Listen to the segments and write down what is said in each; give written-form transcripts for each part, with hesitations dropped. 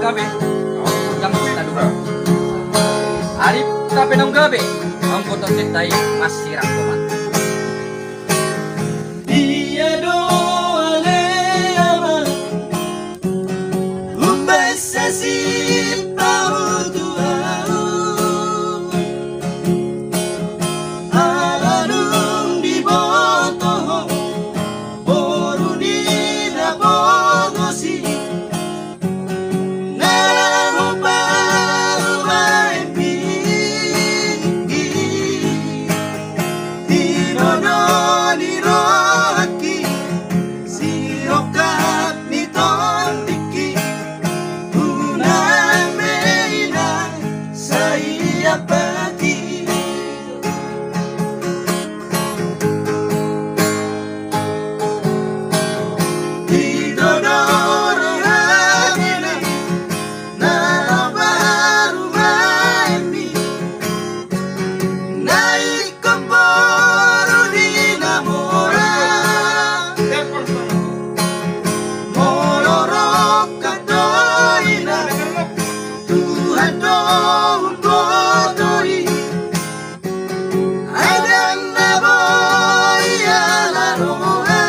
gabi yang kita duga. Arif tapi nang gabi ang kotor cintai masih rangkuman. Dia doa lama umbasasi pau tuau alanum di botoh boruni na bogosi narang baru maimpi tinono di rohaki sirokap ni tondiki unang meina sa iyapati Tidodoro hangini na baru maimpi naikamboro di namora mororok kadoina Tuhan dohun botori adan na boya laroa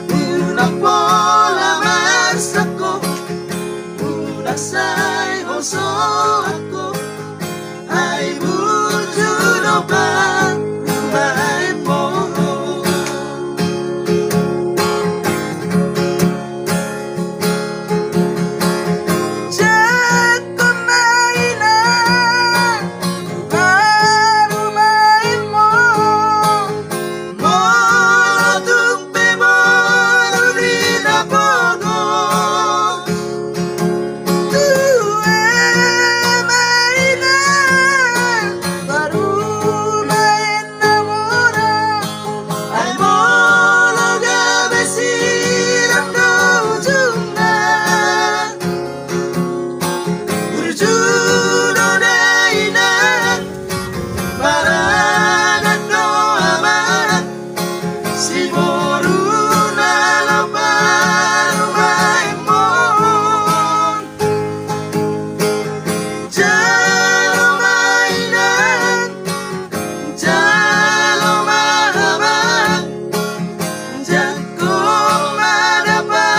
unak bola masako unak say oso ako ay bujuno ba rumay mo Diyan kumain na marumay mo Modugpe mo rin ako Tuwe may na barumay na mura Ay molo gabi silang ujung na Urjuno na ina Paranan no aman Siguro na lang parumay mo Diyan umainan Diyan umahaman Diyan ko madaparumay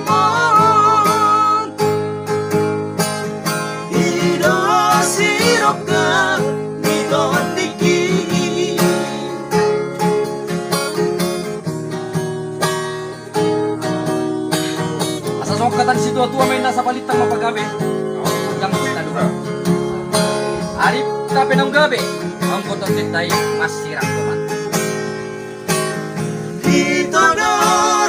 mo Idosirok ka nito tiki Asa songkatan si tua-tua may nasa balitang mapagabi yang kita duga. Arif tapi nang gabi ang kotor cintai masih rangkuman. Dito doon